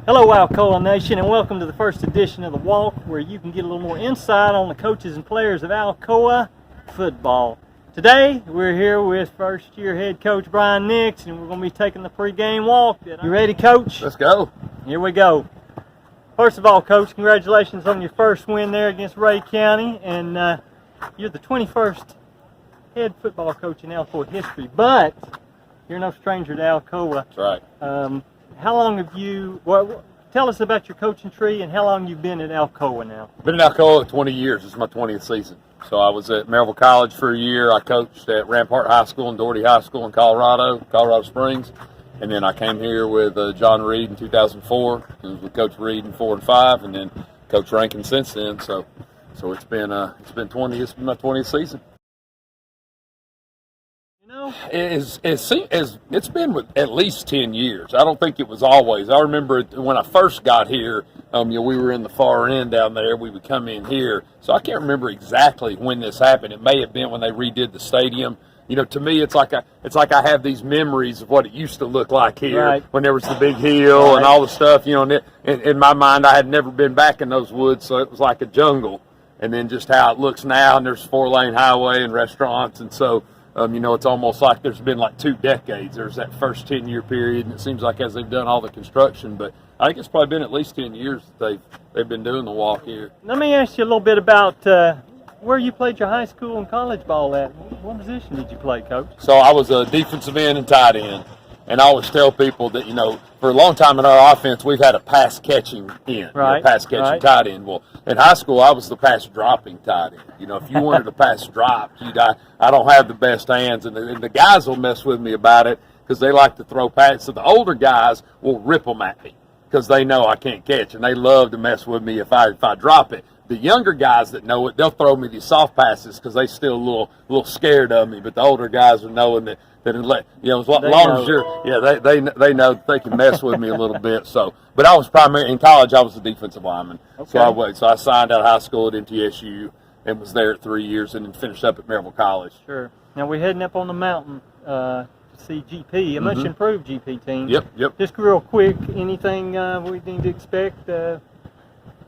Hello Alcoa Nation, and welcome to the first edition of The Walk, where you can get a little more insight on the coaches and players of Alcoa football. Today we're here with first year head coach Brian Nix, and we're going to be taking the pregame walk. You ready, Coach? Let's go. Here we go. First of all, Coach, congratulations on your first win there against Ray County, and you're the 21st head football coach in Alcoa history, but you're no stranger to Alcoa. That's right. How long have you, tell us about your coaching tree and how long you've been at Alcoa now. Been at Alcoa 20 years. This is my 20th season. So I was at Maryville College for a year. I coached at Rampart High School and Doherty High School in Colorado Springs. And then I came here with John Reed in 2004. I was with Coach Reed in 4 and 5, and then Coach Rankin since then. So it's been my 20th season. It's been with at least 10 years. I don't think it was always. I remember when I first got here, we were in the far end down there. We would come in here. So I can't remember exactly when this happened. It may have been when they redid the stadium. To me, it's like I have these memories of what it used to look like here when there was the big hill and all the stuff. In my mind, I had never been back in those woods, so it was like a jungle. And then just how it looks now, and there's 4-lane highway and restaurants, and so. It's almost like there's been like 2 decades. There's that first 10-year period, and it seems like as they've done all the construction, but I think it's probably been at least 10 years that they've been doing the walk here. Let me ask you a little bit about where you played your high school and college ball at. What position did you play, Coach? So I was a defensive end and tight end, and I always tell people that, for a long time in our offense, we've had a pass-catching end, pass-catching tight end. Well, in high school, I was the pass-dropping tight end. If you wanted a pass dropped, I don't have the best hands, and the guys will mess with me about it because they like to throw passes. So the older guys will rip them at me because they know I can't catch, and they love to mess with me if I drop it. The younger guys that know it, they'll throw me these soft passes because they still a little scared of me. But the older guys are knowing that as long as you're, they know that they can mess with me a little bit. So, but I was primarily in college. I was a defensive lineman. Okay. So I signed out of high school at MTSU and was there 3 years, and then finished up at Maryville College. Sure. Now we're heading up on the mountain to see GP, a much improved GP team. Yep. Just real quick, anything we need to expect?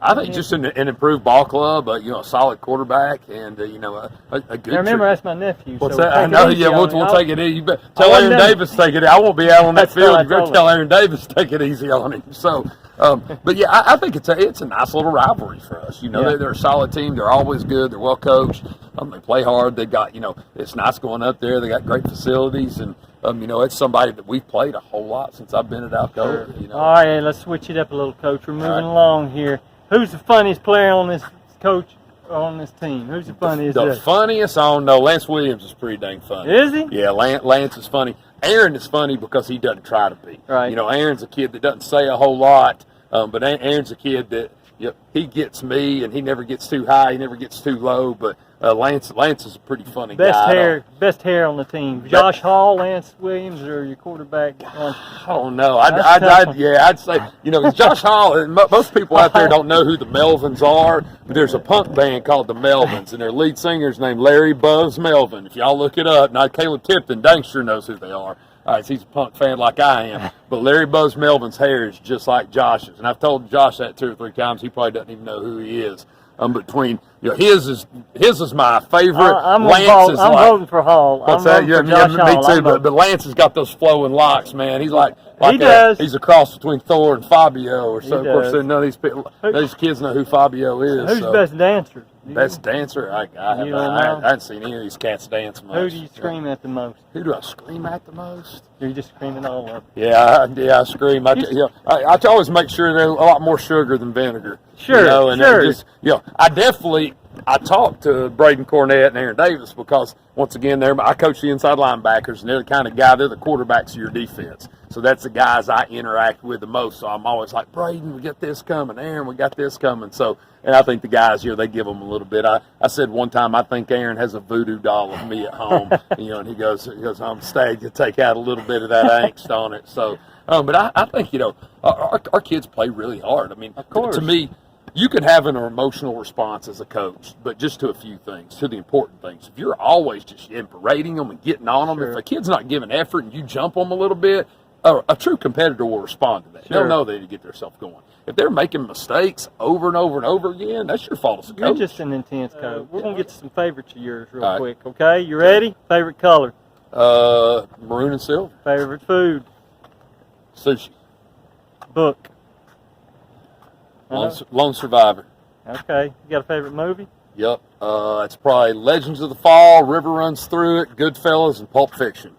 I think just an improved ball club, a solid quarterback, and a good. I remember that's my nephew. What's so that? I know. Yeah, we'll take it easy. You better tell Aaron Davis to take it. I won't be out on that field. You better tell Aaron Davis to take it easy on him. So, but yeah, I think it's a nice little rivalry for us. They're a solid team. They're always good. They're well coached. They play hard. They got it's nice going up there. They got great facilities, and it's somebody that we've played a whole lot since I've been at Alcoa. Sure. All right, let's switch it up a little, Coach. We're moving along here. Who's the funniest player on this team? Who's the funniest? The funniest, I don't know. Lance Williams is pretty dang funny. Is he? Yeah, Lance is funny. Aaron is funny because he doesn't try to be. Right. Aaron's a kid that doesn't say a whole lot, but Aaron's a kid that he gets me, and he never gets too high, he never gets too low. But Lance is a pretty funny guy. Best hair on the team. Josh Hall, Lance Williams, or your quarterback? I don't know. I'd say Josh Hall. And most people out there don't know who the Melvins are, but there's a punk band called the Melvins, and their lead singer's named Larry Buzz Melvin. If y'all look it up, now Caleb Tipton dang sure knows who they are. All right, so he's a punk fan like I am. But Larry Buzz Melvin's hair is just like Josh's. And I've told Josh that 2 or 3 times. He probably doesn't even know who he is. Between his is my favorite. I'm voting for Hall. What's that? Yeah, me too. But Lance has got those flowing locks, man. He's he's a cross between Thor and Fabio or so. Of course, none of these kids know who Fabio is. Who's the best dancer? Best dancer? I haven't seen any of these cats dance much. Who do you scream at the most? Who do I scream at the most? You're just screaming all over. Yeah, I scream. I always make sure there's a lot more sugar than vinegar. Sure, sure. I talked to Braden Cornett and Aaron Davis because, once again, I coach the inside linebackers, and they're the kind of guy, they're the quarterbacks of your defense. So that's the guys I interact with the most. So I'm always like, Braden, we got this coming. Aaron, we got this coming. And I think the guys, they give them a little bit. I said one time, I think Aaron has a voodoo doll of me at home, and he goes on stage to take out a little bit of that angst on it. So, but I think, our kids play really hard. I mean, of course. To me, you can have an emotional response as a coach, but just to a few things, to the important things. If you're always just berating them and getting on them, if a kid's not giving effort and you jump them a little bit, a true competitor will respond to that. Sure. They'll know they need to get themselves going. If they're making mistakes over and over and over again, that's your fault as a coach. You're just an intense coach. We're going to get to some favorites of yours real quick, okay? You ready? Favorite color? Maroon and silver. Favorite food? Sushi. Book? Lone Survivor. Okay. You got a favorite movie? Yep. It's probably Legends of the Fall, River Runs Through It, Goodfellas, and Pulp Fiction.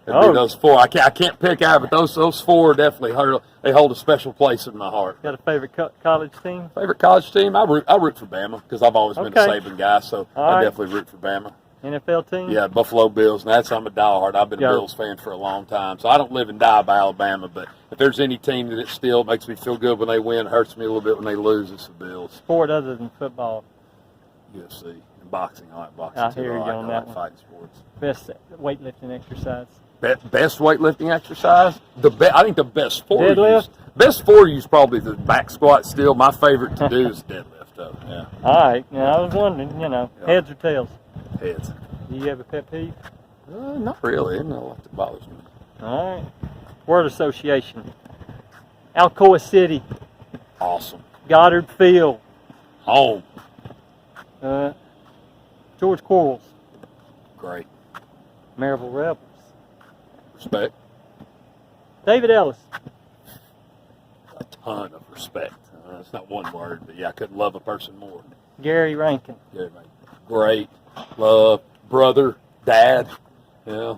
It'd be those four. I can't pick out, but those four definitely hold a special place in my heart. Got a favorite college team? Favorite college team? I root for Bama because I've always been a Saban guy, so I definitely root for Bama. NFL team? Yeah, Buffalo Bills. And I'm a diehard. I've been a Bills fan for a long time, so I don't live and die by Alabama. But if there's any team that it still makes me feel good when they win, hurts me a little bit when they lose, it's the Bills. Sport other than football? UFC and boxing. I like boxing I too. hear you on that one. Fighting sports. Best weightlifting exercise? Best weightlifting exercise? I think the best for deadlift? Best for you is probably the back squat. Still, my favorite to do is deadlift. Though. Yeah. All right. Now I was wondering, heads or tails? Heads. Do you have a pet peeve? Not really. No, that bothers me. All right. Word association. Alcoa City. Awesome. Goddard Field. Home. George Quarles. Great. Maryville Rebels. Respect. David Ellis. A ton of respect. That's not one word, but yeah, I couldn't love a person more. Gary Rankin. Gary Rankin. Great. Love. Brother. Dad. Yeah.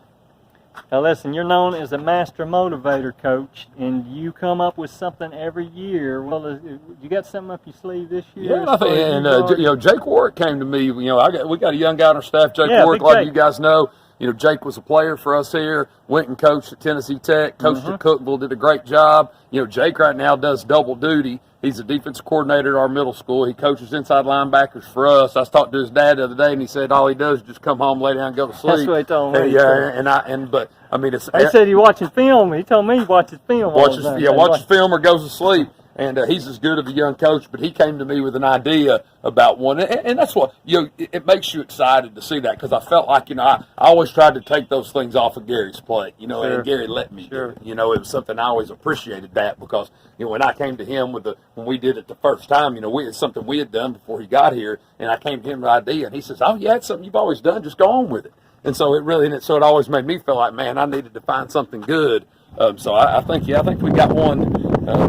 Now listen, you're known as a master motivator coach, and you come up with something every year. Well, you got something up your sleeve this year? Yeah, and Jake Warwick came to me. We got a young guy on our staff, Jake Warwick. A lot of you guys know. Jake was a player for us here. Went and coached at Tennessee Tech. Coached at Cookville. Did a great job. Jake right now does double duty. He's a defensive coordinator at our middle school. He coaches inside linebackers for us. I was talking to his dad the other day, and he said all he does is just come home, lay down, and go to sleep. That's what he told me. He said he watches film. He told me he watches film. Watches film or goes to sleep. And he's as good of a young coach, but he came to me with an idea about one, and that's what it makes you excited to see that, because I felt like I always tried to take those things off of Gary's plate, Sure. and Gary let me Sure. do it. It was something I always appreciated that, because when I came to him when we did it the first time, it's something we had done before he got here, and I came to him with an idea, and he says, "Oh yeah, it's something you've always done. Just go on with it." And so it always made me feel like, man, I needed to find something good. So I think we got one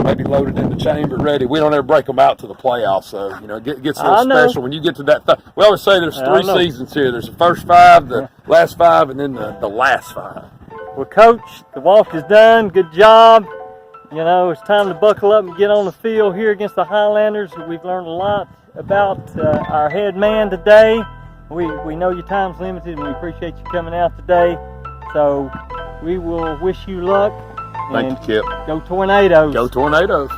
maybe loaded in the chamber, ready. We don't ever break them out to the playoffs, so it gets a little special when you get to that. We always say there's three seasons here. There's the first five, the last five, and then the last five. Well, Coach, the walk is done. Good job. It's time to buckle up and get on the field here against the Highlanders. We've learned a lot about our head man today. We know your time's limited, and we appreciate you coming out today. So we will wish you luck. Thank you, Kip. Go Tornadoes. Go Tornadoes.